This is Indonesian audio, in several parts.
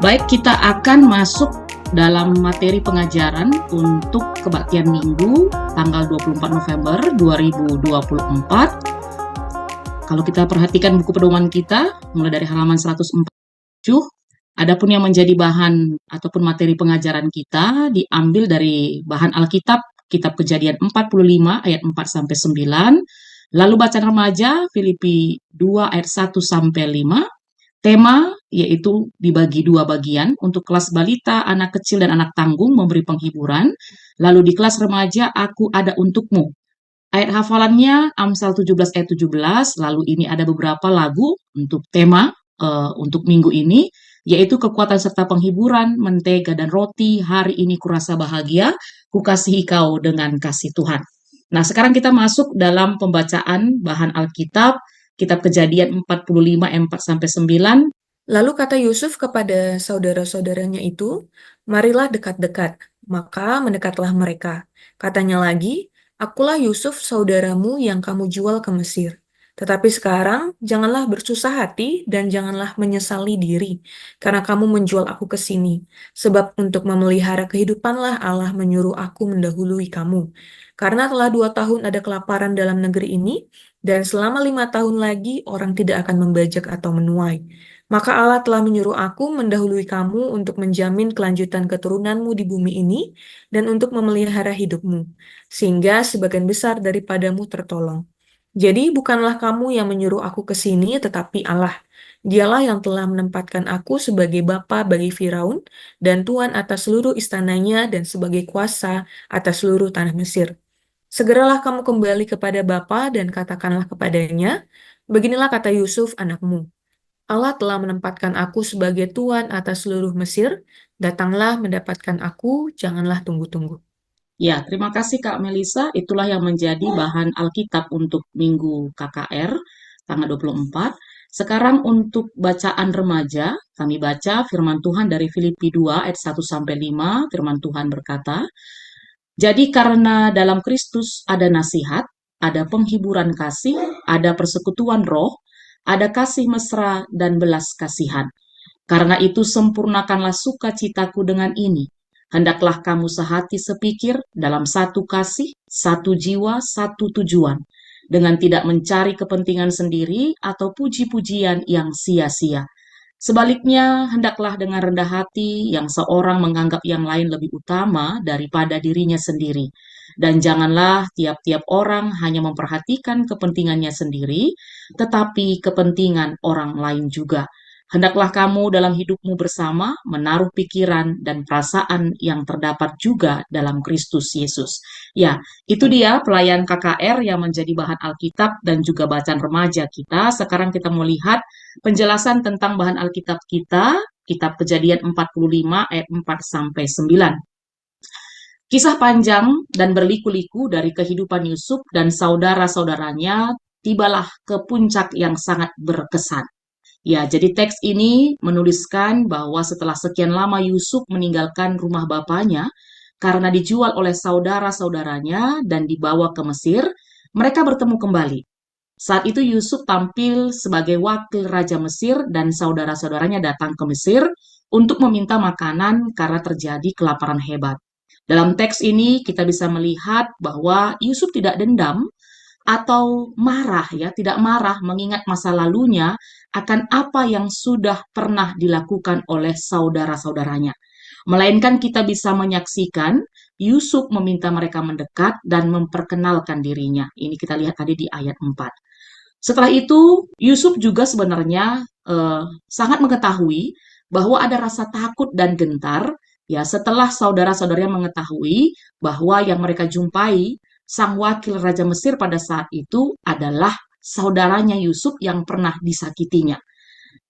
Baik, kita akan masuk dalam materi pengajaran untuk kebaktian Minggu tanggal 24 November 2024. Kalau kita perhatikan buku pedoman kita, mulai dari halaman 147, adapun yang menjadi bahan ataupun materi pengajaran kita diambil dari bahan Alkitab, Kitab Kejadian 45 ayat 4 sampai 9, lalu bacaan remaja Filipi 2 ayat 1 sampai 5. Tema yaitu dibagi dua bagian, untuk kelas balita, anak kecil dan anak tanggung memberi penghiburan, lalu di kelas remaja aku ada untukmu. Ayat hafalannya Amsal 17 ayat 17, lalu ini ada beberapa lagu untuk tema untuk minggu ini, yaitu kekuatan serta penghiburan, mentega dan roti, hari ini kurasa bahagia, kukasihi kau dengan kasih Tuhan. Nah, sekarang kita masuk dalam pembacaan bahan Alkitab, Kitab Kejadian 45 ayat 4 sampai 9. Lalu kata Yusuf kepada saudara-saudaranya itu, "Marilah dekat-dekat." Maka mendekatlah mereka. Katanya lagi, "Akulah Yusuf saudaramu yang kamu jual ke Mesir. Tetapi sekarang janganlah bersusah hati dan janganlah menyesali diri, karena kamu menjual aku ke sini. Sebab untuk memelihara kehidupanlah Allah menyuruh aku mendahului kamu. Karena telah 2 tahun ada kelaparan dalam negeri ini, dan selama 5 tahun lagi orang tidak akan membajak atau menuai. Maka Allah telah menyuruh aku mendahului kamu untuk menjamin kelanjutan keturunanmu di bumi ini dan untuk memelihara hidupmu, sehingga sebagian besar daripadamu tertolong. Jadi bukanlah kamu yang menyuruh aku ke sini, tetapi Allah. Dialah yang telah menempatkan aku sebagai bapa bagi Firaun dan tuan atas seluruh istananya dan sebagai kuasa atas seluruh tanah Mesir. Segeralah kamu kembali kepada bapa dan katakanlah kepadanya, beginilah kata Yusuf anakmu. Allah telah menempatkan aku sebagai tuan atas seluruh Mesir. Datanglah mendapatkan aku, janganlah tunggu-tunggu. Ya, terima kasih Kak Melisa. Itulah yang menjadi bahan Alkitab untuk Minggu KKR tanggal 24. Sekarang untuk bacaan remaja, kami baca firman Tuhan dari Filipi 2 ayat 1 sampai 5. Firman Tuhan berkata, "Jadi karena dalam Kristus ada nasihat, ada penghiburan kasih, ada persekutuan roh, ada kasih mesra dan belas kasihan. Karena itu sempurnakanlah sukacitaku dengan ini. Hendaklah kamu sehati sepikir dalam satu kasih, satu jiwa, satu tujuan, dengan tidak mencari kepentingan sendiri atau puji-pujian yang sia-sia. Sebaliknya, hendaklah dengan rendah hati yang seorang menganggap yang lain lebih utama daripada dirinya sendiri. Dan janganlah tiap-tiap orang hanya memperhatikan kepentingannya sendiri, tetapi kepentingan orang lain juga. Hendaklah kamu dalam hidupmu bersama menaruh pikiran dan perasaan yang terdapat juga dalam Kristus Yesus." Ya, itu dia pelayan KKR yang menjadi bahan Alkitab dan juga bacaan remaja kita. Sekarang kita mau lihat penjelasan tentang bahan Alkitab kita, Kitab Kejadian 45 ayat 4 sampai 9. Kisah panjang dan berliku-liku dari kehidupan Yusuf dan saudara-saudaranya tibalah ke puncak yang sangat berkesan. Ya, jadi teks ini menuliskan bahwa setelah sekian lama Yusuf meninggalkan rumah bapaknya karena dijual oleh saudara-saudaranya dan dibawa ke Mesir, mereka bertemu kembali. Saat itu Yusuf tampil sebagai wakil Raja Mesir dan saudara-saudaranya datang ke Mesir untuk meminta makanan karena terjadi kelaparan hebat. Dalam teks ini kita bisa melihat bahwa Yusuf tidak dendam atau marah, ya, tidak marah mengingat masa lalunya akan apa yang sudah pernah dilakukan oleh saudara-saudaranya. Melainkan kita bisa menyaksikan Yusuf meminta mereka mendekat dan memperkenalkan dirinya. Ini kita lihat tadi di ayat 4. Setelah itu, Yusuf juga sebenarnya sangat mengetahui bahwa ada rasa takut dan gentar, ya, setelah saudara-saudaranya mengetahui bahwa yang mereka jumpai sang wakil Raja Mesir pada saat itu adalah saudaranya Yusuf yang pernah disakitinya.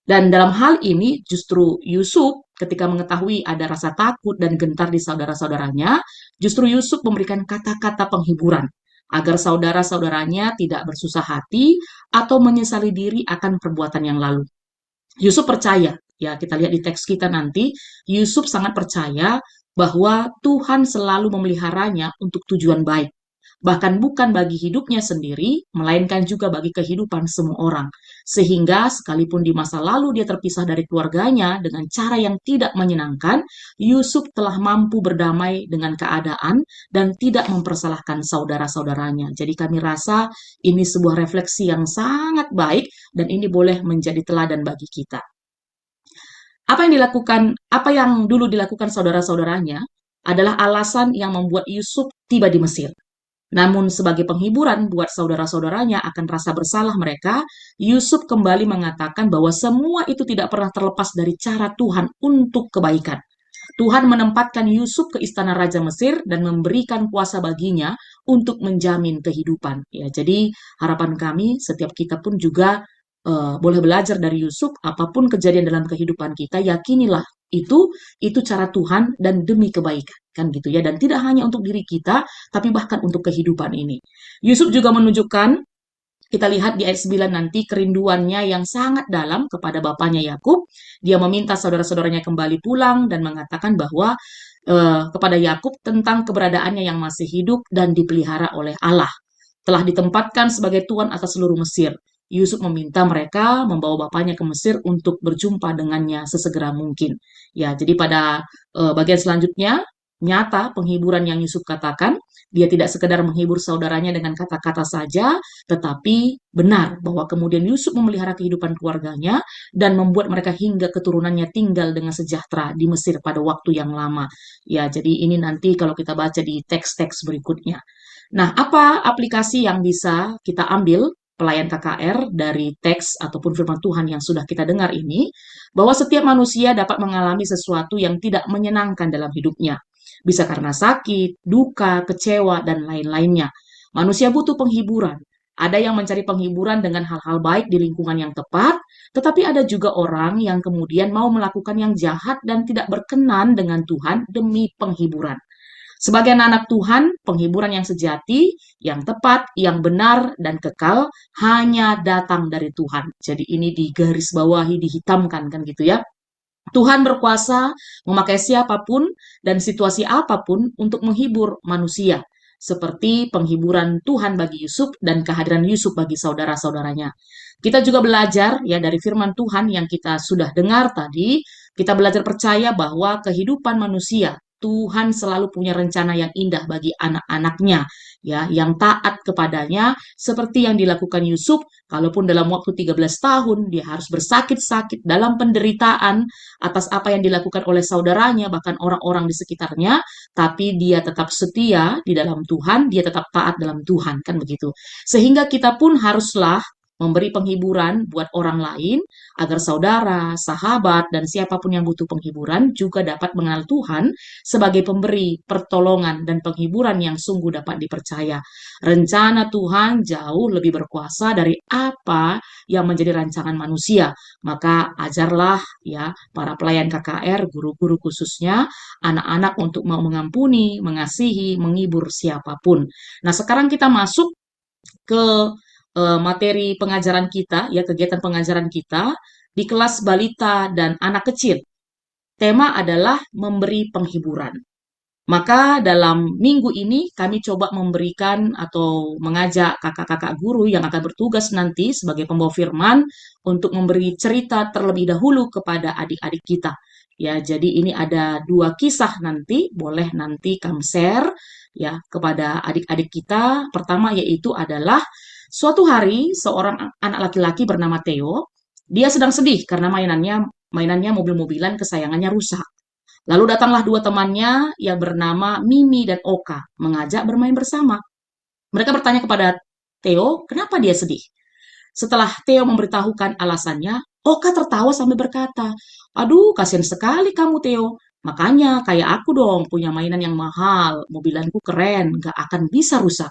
Dan dalam hal ini justru Yusuf ketika mengetahui ada rasa takut dan gentar di saudara-saudaranya, justru Yusuf memberikan kata-kata penghiburan agar saudara-saudaranya tidak bersusah hati atau menyesali diri akan perbuatan yang lalu. Yusuf percaya, ya, kita lihat di teks kita nanti, Yusuf sangat percaya bahwa Tuhan selalu memeliharanya untuk tujuan baik. bahkan bukan bagi hidupnya sendiri, melainkan juga bagi kehidupan semua orang. Sehingga sekalipun di masa lalu dia terpisah dari keluarganya dengan cara yang tidak menyenangkan, Yusuf telah mampu berdamai dengan keadaan dan tidak mempersalahkan saudara-saudaranya. Jadi kami rasa ini sebuah refleksi yang sangat baik dan ini boleh menjadi teladan bagi kita. Apa yang dulu dilakukan saudara-saudaranya adalah alasan yang membuat Yusuf tiba di Mesir. Namun sebagai penghiburan buat saudara-saudaranya akan rasa bersalah mereka, Yusuf kembali mengatakan bahwa semua itu tidak pernah terlepas dari cara Tuhan untuk kebaikan. Tuhan menempatkan Yusuf ke istana Raja Mesir dan memberikan kuasa baginya untuk menjamin kehidupan. Ya, jadi harapan kami setiap kita pun juga boleh belajar dari Yusuf, apapun kejadian dalam kehidupan kita, yakinilah itu cara Tuhan dan demi kebaikan, kan gitu ya. Dan tidak hanya untuk diri kita, tapi bahkan untuk kehidupan ini. Yusuf juga menunjukkan, kita lihat di ayat 9 nanti, kerinduannya yang sangat dalam kepada bapaknya Yakub. Dia meminta saudara-saudaranya kembali pulang dan mengatakan bahwa kepada Yakub tentang keberadaannya yang masih hidup dan dipelihara oleh Allah, telah ditempatkan sebagai tuan atas seluruh Mesir. Yusuf meminta mereka membawa bapaknya ke Mesir untuk berjumpa dengannya sesegera mungkin. Ya, jadi pada bagian selanjutnya, nyata penghiburan yang Yusuf katakan, dia tidak sekedar menghibur saudaranya dengan kata-kata saja, tetapi benar bahwa kemudian Yusuf memelihara kehidupan keluarganya dan membuat mereka hingga keturunannya tinggal dengan sejahtera di Mesir pada waktu yang lama. Ya, jadi ini nanti kalau kita baca di teks-teks berikutnya. Nah, apa aplikasi yang bisa kita ambil pelayan KKR dari teks ataupun firman Tuhan yang sudah kita dengar ini? Bahwa setiap manusia dapat mengalami sesuatu yang tidak menyenangkan dalam hidupnya. Bisa karena sakit, duka, kecewa, dan lain-lainnya. Manusia butuh penghiburan. Ada yang mencari penghiburan dengan hal-hal baik di lingkungan yang tepat, tetapi ada juga orang yang kemudian mau melakukan yang jahat dan tidak berkenan dengan Tuhan demi penghiburan. Sebagai anak Tuhan, penghiburan yang sejati, yang tepat, yang benar, dan kekal hanya datang dari Tuhan. Jadi ini digarisbawahi, dihitamkan kan gitu ya. Tuhan berkuasa memakai siapapun dan situasi apapun untuk menghibur manusia. Seperti penghiburan Tuhan bagi Yusuf dan kehadiran Yusuf bagi saudara-saudaranya. Kita juga belajar ya dari firman Tuhan yang kita sudah dengar tadi, kita belajar percaya bahwa kehidupan manusia Tuhan selalu punya rencana yang indah bagi anak-anaknya, ya, yang taat kepadanya, seperti yang dilakukan Yusuf, kalaupun dalam waktu 13 tahun dia harus bersakit-sakit dalam penderitaan atas apa yang dilakukan oleh saudaranya, bahkan orang-orang di sekitarnya, tapi dia tetap setia di dalam Tuhan, dia tetap taat dalam Tuhan, kan begitu. Sehingga kita pun haruslah memberi penghiburan buat orang lain, agar saudara, sahabat, dan siapapun yang butuh penghiburan juga dapat mengenal Tuhan sebagai pemberi pertolongan dan penghiburan yang sungguh dapat dipercaya. Rencana Tuhan jauh lebih berkuasa dari apa yang menjadi rancangan manusia. Maka ajarlah ya para pelayan KKR, guru-guru khususnya, anak-anak untuk mau mengampuni, mengasihi, menghibur siapapun. Nah, sekarang kita masuk ke materi pengajaran kita, ya kegiatan pengajaran kita di kelas balita dan anak kecil. Tema adalah memberi penghiburan. Maka dalam minggu ini kami coba memberikan atau mengajak kakak-kakak guru yang akan bertugas nanti sebagai pembawa firman untuk memberi cerita terlebih dahulu kepada adik-adik kita. Ya, jadi ini ada 2 kisah nanti, boleh nanti kami share ya kepada adik-adik kita. Pertama yaitu adalah suatu hari seorang anak laki-laki bernama Theo, dia sedang sedih karena mainannya mobil-mobilan kesayangannya rusak. Lalu datanglah 2 temannya yang bernama Mimi dan Oka mengajak bermain bersama. Mereka bertanya kepada Theo, kenapa dia sedih? Setelah Theo memberitahukan alasannya, Oka tertawa sambil berkata, aduh, kasihan sekali kamu Theo. Makanya kayak aku dong punya mainan yang mahal, mobilanku keren, gak akan bisa rusak.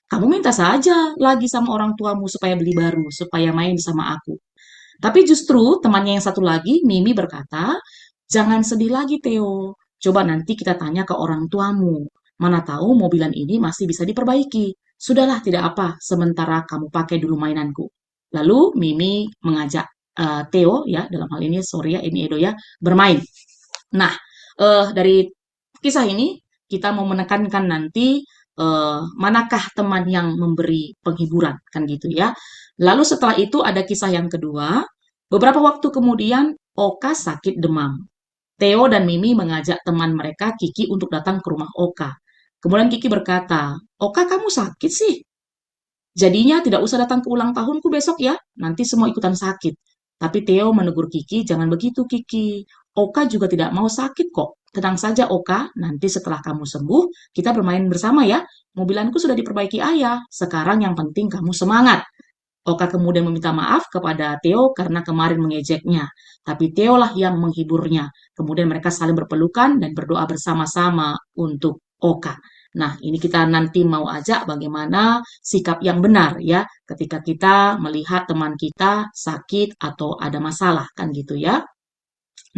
Kamu minta saja lagi sama orang tuamu supaya beli baru, supaya main sama aku. Tapi justru temannya yang satu lagi, Mimi berkata, jangan sedih lagi Theo, coba nanti kita tanya ke orang tuamu. Mana tahu mobilan ini masih bisa diperbaiki. Sudahlah tidak apa, sementara kamu pakai dulu mainanku. Lalu Mimi mengajak Theo ya, dalam hal ini sorry ya, ini Edo ya, bermain. Nah, dari kisah ini kita mau menekankan nanti manakah teman yang memberi penghiburan, kan gitu ya. Lalu setelah itu ada kisah yang kedua. Beberapa waktu kemudian Oka sakit demam. Theo dan Mimi mengajak teman mereka Kiki untuk datang ke rumah Oka. Kemudian Kiki berkata, Oka kamu sakit sih? Jadinya tidak usah datang ke ulang tahunku besok ya, nanti semua ikutan sakit. Tapi Theo menegur Kiki, jangan begitu Kiki. Oka juga tidak mau sakit kok. Tenang saja Oka, nanti setelah kamu sembuh, kita bermain bersama ya. Mobilanku sudah diperbaiki ayah, sekarang yang penting kamu semangat. Oka kemudian meminta maaf kepada Theo karena kemarin mengejeknya. Tapi Theo lah yang menghiburnya. Kemudian mereka saling berpelukan dan berdoa bersama-sama untuk Oka. Nah, ini kita nanti mau ajak bagaimana sikap yang benar ya ketika kita melihat teman kita sakit atau ada masalah kan gitu ya.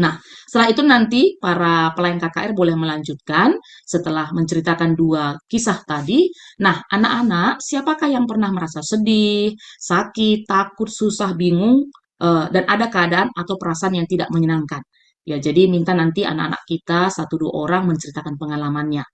Nah, setelah itu nanti para pelayan KKR boleh melanjutkan setelah menceritakan dua kisah tadi. Nah, anak-anak, siapakah yang pernah merasa sedih, sakit, takut, susah, bingung, dan ada keadaan atau perasaan yang tidak menyenangkan? Ya, jadi minta nanti anak-anak kita satu dua orang menceritakan pengalamannya.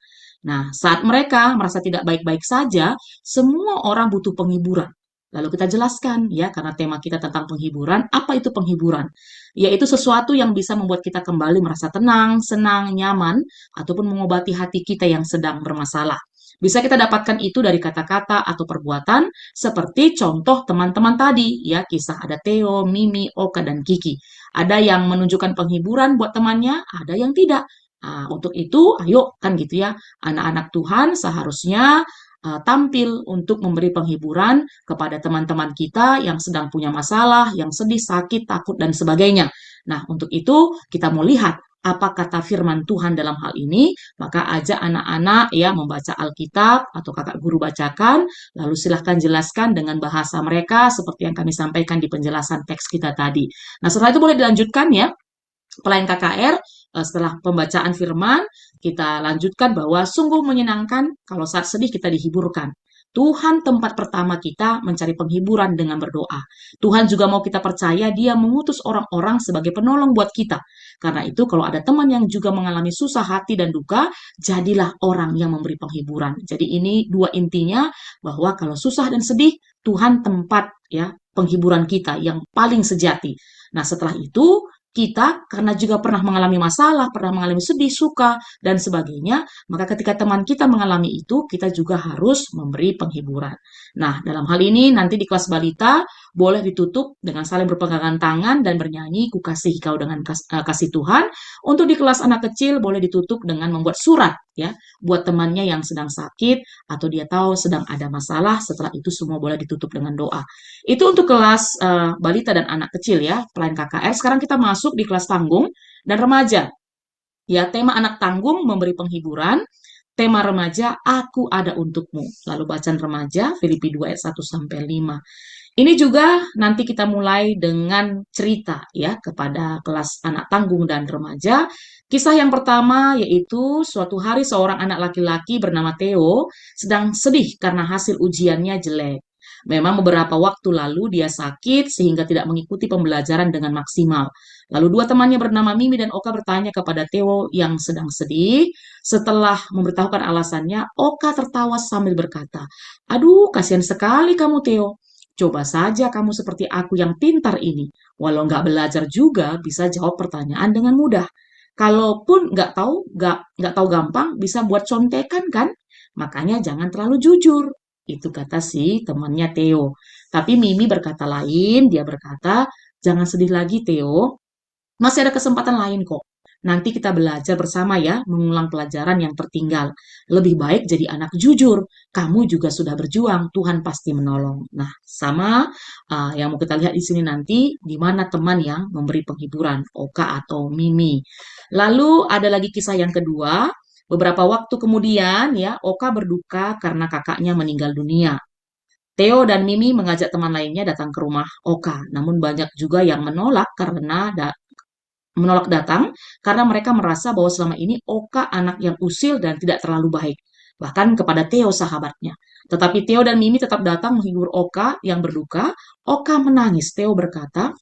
Nah, saat mereka merasa tidak baik-baik saja, semua orang butuh penghiburan. Lalu kita jelaskan ya, karena tema kita tentang penghiburan, apa itu penghiburan? Yaitu sesuatu yang bisa membuat kita kembali merasa tenang, senang, nyaman, ataupun mengobati hati kita yang sedang bermasalah. Bisa kita dapatkan itu dari kata-kata atau perbuatan, seperti contoh teman-teman tadi, ya, kisah ada Theo, Mimi, Oka, dan Kiki. Ada yang menunjukkan penghiburan buat temannya, ada yang tidak. Nah, untuk itu, ayo, kan gitu ya, anak-anak Tuhan seharusnya tampil untuk memberi penghiburan kepada teman-teman kita yang sedang punya masalah, yang sedih, sakit, takut, dan sebagainya. Nah, untuk itu kita mau lihat apa kata firman Tuhan dalam hal ini, maka ajak anak-anak ya membaca Alkitab atau kakak guru bacakan, lalu silahkan jelaskan dengan bahasa mereka seperti yang kami sampaikan di penjelasan teks kita tadi. Nah, setelah itu boleh dilanjutkan ya, pelayan KKR, setelah pembacaan firman, kita lanjutkan bahwa sungguh menyenangkan kalau saat sedih kita dihiburkan. Tuhan tempat pertama kita mencari penghiburan dengan berdoa. Tuhan juga mau kita percaya dia mengutus orang-orang sebagai penolong buat kita. Karena itu kalau ada teman yang juga mengalami susah hati dan duka, jadilah orang yang memberi penghiburan. Jadi ini dua intinya bahwa kalau susah dan sedih, Tuhan tempat ya penghiburan kita yang paling sejati. Nah, setelah itu kita karena juga pernah mengalami masalah, pernah mengalami sedih, suka, dan sebagainya, maka ketika teman kita mengalami itu, kita juga harus memberi penghiburan. Nah, dalam hal ini nanti di kelas balita boleh ditutup dengan saling berpegangan tangan dan bernyanyi ku kasih kau dengan kasih Tuhan. Untuk di kelas anak kecil boleh ditutup dengan membuat surat ya buat temannya yang sedang sakit atau dia tahu sedang ada masalah. Setelah itu semua boleh ditutup dengan doa. Itu untuk kelas balita dan anak kecil ya, pelayan KKR. Sekarang kita masuk di kelas tanggung dan remaja. Ya, tema anak tanggung memberi penghiburan, tema remaja aku ada untukmu. Lalu bacaan remaja Filipi 2 ayat 1 sampai 5. Ini juga nanti kita mulai dengan cerita ya kepada kelas anak tanggung dan remaja. Kisah yang pertama yaitu suatu hari seorang anak laki-laki bernama Theo sedang sedih karena hasil ujiannya jelek. Memang beberapa waktu lalu dia sakit sehingga tidak mengikuti pembelajaran dengan maksimal. Lalu dua temannya bernama Mimi dan Oka bertanya kepada Theo yang sedang sedih. Setelah memberitahukan alasannya, Oka tertawa sambil berkata, aduh, kasihan sekali kamu Theo. Coba saja kamu seperti aku yang pintar ini. Walau nggak belajar juga bisa jawab pertanyaan dengan mudah. Kalaupun nggak tahu gampang, bisa buat contekan kan? Makanya jangan terlalu jujur. Itu kata si temannya Theo. Tapi Mimi berkata lain, dia berkata, jangan sedih lagi Theo, masih ada kesempatan lain kok. Nanti kita belajar bersama ya, mengulang pelajaran yang tertinggal. Lebih baik jadi anak jujur. Kamu juga sudah berjuang, Tuhan pasti menolong. Nah, sama yang mau kita lihat di sini nanti, di mana teman yang memberi penghiburan, Oka atau Mimi. Lalu ada lagi kisah yang kedua. Beberapa waktu kemudian ya, Oka berduka karena kakaknya meninggal dunia. Theo dan Mimi mengajak teman lainnya datang ke rumah Oka, namun banyak juga yang menolak datang karena mereka merasa bahwa selama ini Oka anak yang usil dan tidak terlalu baik. Bahkan kepada Theo sahabatnya. Tetapi Theo dan Mimi tetap datang menghibur Oka yang berduka. Oka menangis. Theo berkata,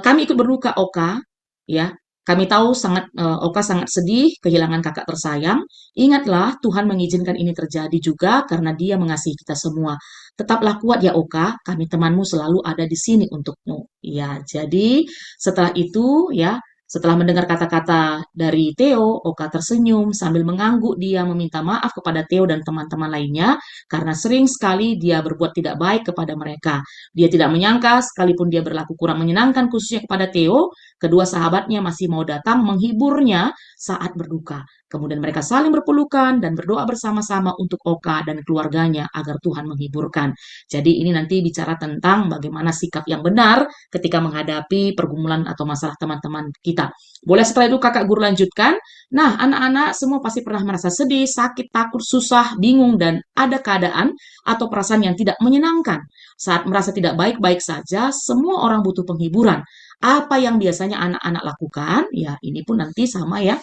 kami ikut berduka Oka, ya. Kami tahu Oka sangat sedih kehilangan kakak tersayang. Ingatlah, Tuhan mengizinkan ini terjadi juga karena Dia mengasihi kita semua. Tetaplah kuat ya Oka, kami temanmu selalu ada di sini untukmu. Ya, jadi setelah itu ya, setelah mendengar kata-kata dari Theo, Oka tersenyum sambil mengangguk. Dia meminta maaf kepada Theo dan teman-teman lainnya karena sering sekali dia berbuat tidak baik kepada mereka. Dia tidak menyangka sekalipun dia berlaku kurang menyenangkan khususnya kepada Theo, kedua sahabatnya masih mau datang menghiburnya saat berduka. Kemudian mereka saling berpelukan dan berdoa bersama-sama untuk Oka dan keluarganya agar Tuhan menghiburkan. Jadi ini nanti bicara tentang bagaimana sikap yang benar ketika menghadapi pergumulan atau masalah teman-teman kita. Boleh setelah itu kakak guru lanjutkan? Nah, anak-anak semua pasti pernah merasa sedih, sakit, takut, susah, bingung, dan ada keadaan atau perasaan yang tidak menyenangkan. Saat merasa tidak baik-baik saja, semua orang butuh penghiburan. Apa yang biasanya anak-anak lakukan? Ya, ini pun nanti sama ya,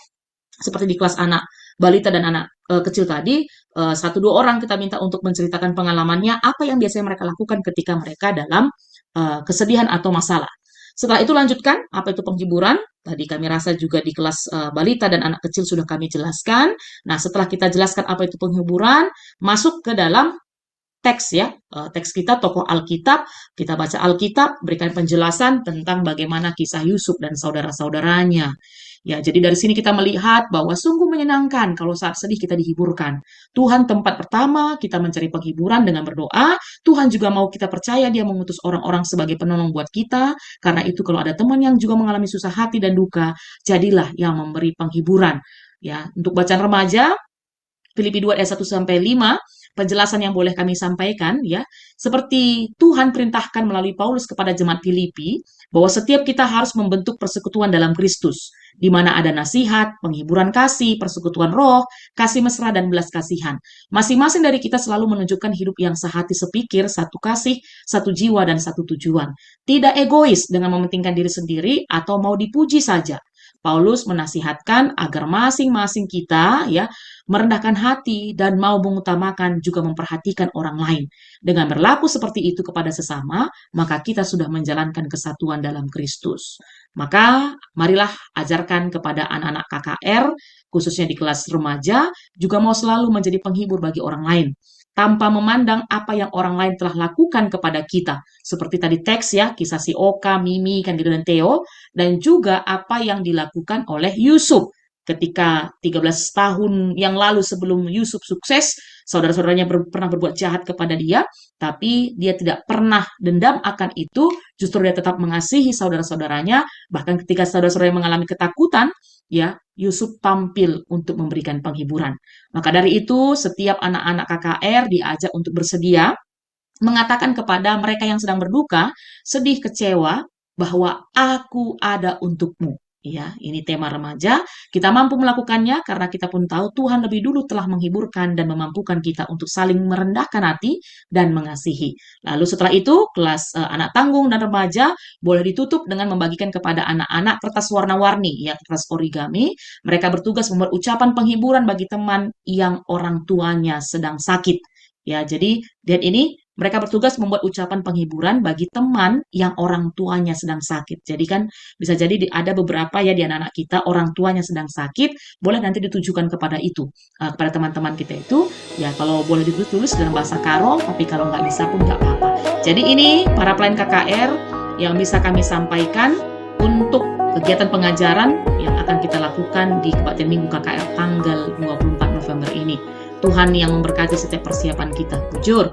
seperti di kelas anak balita dan anak kecil tadi, satu dua orang kita minta untuk menceritakan pengalamannya, apa yang biasanya mereka lakukan ketika mereka dalam kesedihan atau masalah. Setelah itu lanjutkan, apa itu penghiburan? Tadi kami rasa juga di kelas balita dan anak kecil sudah kami jelaskan. Nah, setelah kita jelaskan apa itu penghiburan, masuk ke dalam teks ya, teks kita tokoh Alkitab, kita baca Alkitab, berikan penjelasan tentang bagaimana kisah Yusuf dan saudara-saudaranya. Ya, jadi dari sini kita melihat bahwa sungguh menyenangkan kalau saat sedih kita dihiburkan. Tuhan tempat pertama kita mencari penghiburan dengan berdoa. Tuhan juga mau kita percaya Dia mengutus orang-orang sebagai penolong buat kita. Karena itu kalau ada teman yang juga mengalami susah hati dan duka, jadilah yang memberi penghiburan. Ya, untuk bacaan remaja, Filipi 2 ayat 1 sampai 5, penjelasan yang boleh kami sampaikan ya, seperti Tuhan perintahkan melalui Paulus kepada jemaat Filipi bahwa setiap kita harus membentuk persekutuan dalam Kristus, di mana ada nasihat, penghiburan kasih, persekutuan roh, kasih mesra dan belas kasihan. Masing-masing dari kita selalu menunjukkan hidup yang sehati sepikir, satu kasih, satu jiwa dan satu tujuan. Tidak egois dengan mementingkan diri sendiri atau mau dipuji saja. Paulus menasihatkan agar masing-masing kita ya merendahkan hati dan mau mengutamakan juga memperhatikan orang lain. Dengan berlaku seperti itu kepada sesama, maka kita sudah menjalankan kesatuan dalam Kristus. Maka marilah ajarkan kepada anak-anak KKR, khususnya di kelas remaja, juga mau selalu menjadi penghibur bagi orang lain tanpa memandang apa yang orang lain telah lakukan kepada kita. Seperti tadi teks ya, kisah si Oka, Mimi, kan gitu, dan Theo, dan juga apa yang dilakukan oleh Yusuf. Ketika 13 tahun yang lalu sebelum Yusuf sukses, saudara-saudaranya pernah berbuat jahat kepada dia, tapi dia tidak pernah dendam akan itu, justru dia tetap mengasihi saudara-saudaranya, bahkan ketika saudara-saudaranya mengalami ketakutan, ya, Yusuf tampil untuk memberikan penghiburan. Maka dari itu, setiap anak-anak KKR diajak untuk bersedia mengatakan kepada mereka yang sedang berduka, sedih, kecewa, bahwa aku ada untukmu. Ya, ini tema remaja. Kita mampu melakukannya karena kita pun tahu Tuhan lebih dulu telah menghiburkan dan memampukan kita untuk saling merendahkan hati dan mengasihi. Lalu setelah itu, kelas anak tanggung dan remaja boleh ditutup dengan membagikan kepada anak-anak kertas warna-warni, ya kertas origami. Mereka bertugas membuat ucapan penghiburan bagi teman yang orang tuanya sedang sakit. Ya, jadi dan ini mereka bertugas membuat ucapan penghiburan bagi teman yang orang tuanya sedang sakit. Jadi kan bisa jadi ada beberapa ya di anak-anak kita orang tuanya sedang sakit, boleh nanti ditujukan kepada itu, kepada teman-teman kita itu. Ya kalau boleh ditulis dalam bahasa Karo, tapi kalau nggak bisa pun nggak apa-apa. Jadi ini para pelayan KKR yang bisa kami sampaikan untuk kegiatan pengajaran yang akan kita lakukan di Kebaktian Minggu KKR tanggal 24 November ini. Tuhan yang memberkati setiap persiapan kita. Bujur.